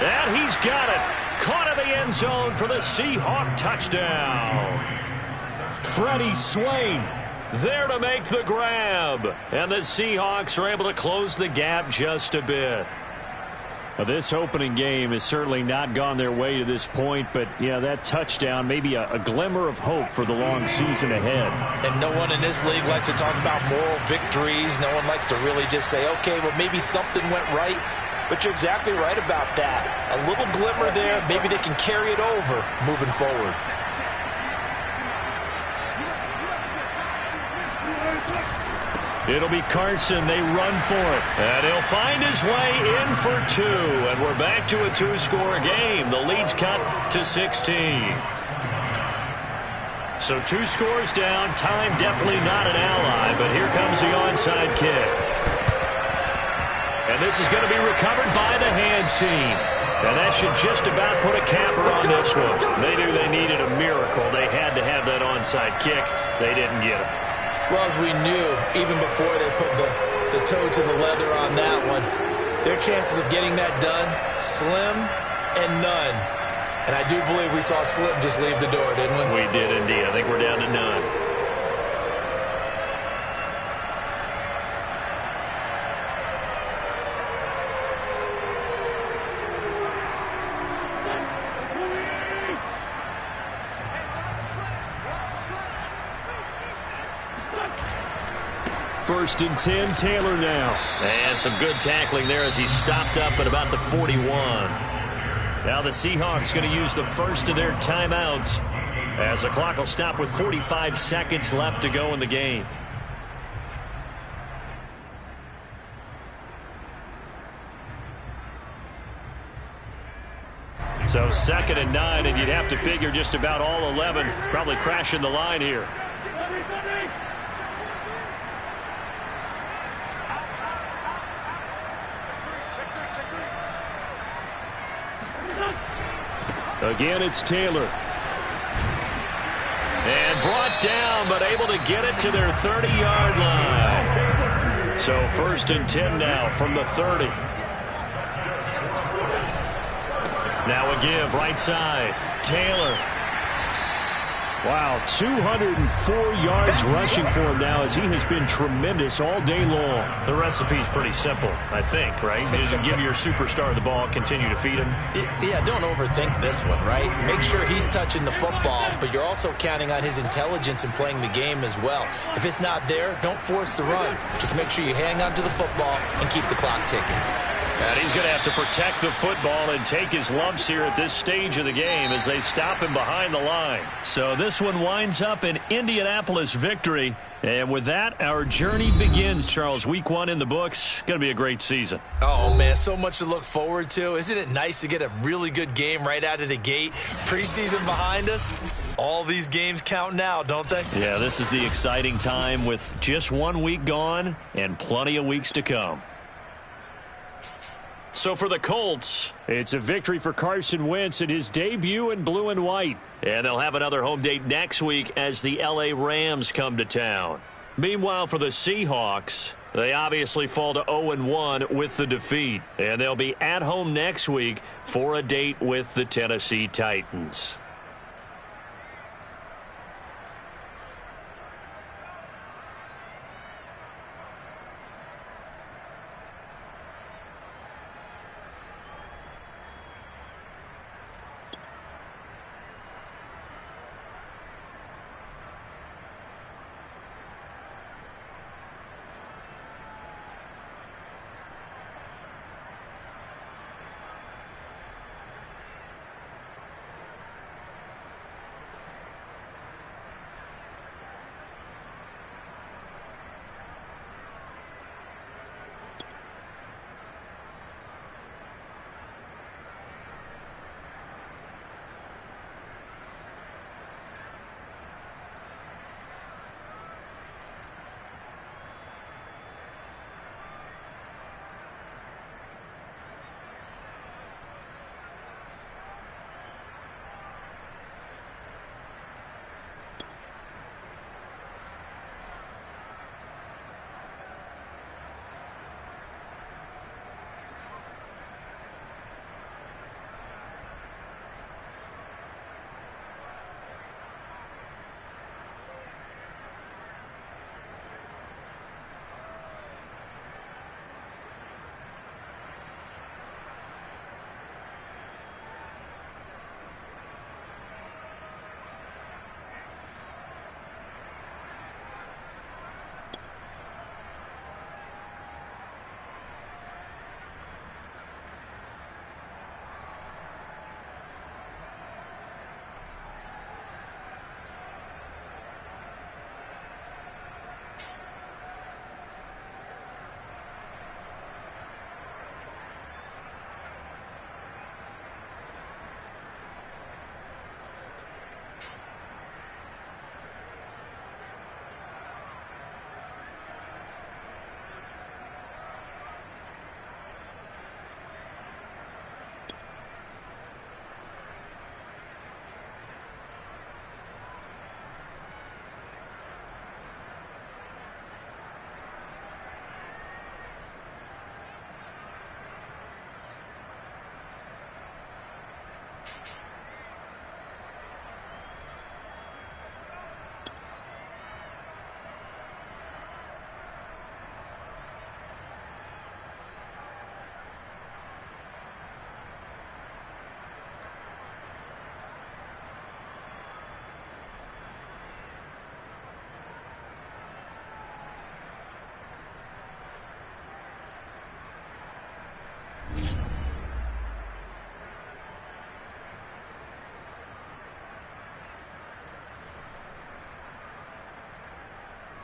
And he's got it. Caught in the end zone for the Seahawk touchdown. Freddie Swain there to make the grab. And the Seahawks are able to close the gap just a bit. Well, this opening game has certainly not gone their way to this point, but, yeah, that touchdown, maybe a glimmer of hope for the long season ahead. And no one in this league likes to talk about moral victories. No one likes to really just say, okay, well, maybe something went right. But you're exactly right about that. A little glimmer there, maybe they can carry it over moving forward. It'll be Carson. They run for it. And he'll find his way in for 2. And we're back to a 2-score game. The lead's cut to 16. So 2 scores down. Time definitely not an ally. But here comes the onside kick. And this is going to be recovered by the hands team. And that should just about put a capper on this one. They knew they needed a miracle. They had to have that onside kick. They didn't get it. Well, as we knew, even before they put the toe to the leather on that one, their chances of getting that done, slim and none. And I do believe we saw Slim just leave the door, didn't we? We did indeed. I think we're down to none. First and 10, Taylor now. And some good tackling there as he stopped up at about the 41. Now the Seahawks going to use the first of their timeouts as the clock will stop with 45 seconds left to go in the game. So 2nd and 9, and you'd have to figure just about all 11 probably crashing the line here. Again, it's Taylor. And brought down, but able to get it to their 30-yard line. So 1st and 10 now from the 30. Now a give, right side. Taylor. Wow, 204 yards rushing for him now as he has been tremendous all day long. The recipe's pretty simple, I think, right? You just give your superstar the ball, continue to feed him. Yeah, don't overthink this one, right? Make sure he's touching the football, but you're also counting on his intelligence in playing the game as well. If it's not there, don't force the run. Just make sure you hang on to the football and keep the clock ticking. And he's going to have to protect the football and take his lumps here at this stage of the game as they stop him behind the line. So this one winds up an Indianapolis victory. And with that, our journey begins, Charles. Week 1 in the books. Going to be a great season. Oh, man, so much to look forward to. Isn't it nice to get a really good game right out of the gate? Preseason behind us. All these games count now, don't they? Yeah, this is the exciting time with just 1 week gone and plenty of weeks to come. So for the Colts, it's a victory for Carson Wentz in his debut in blue and white. And they'll have another home date next week as the LA Rams come to town. Meanwhile, for the Seahawks, they obviously fall to 0-1 with the defeat. And they'll be at home next week for a date with the Tennessee Titans.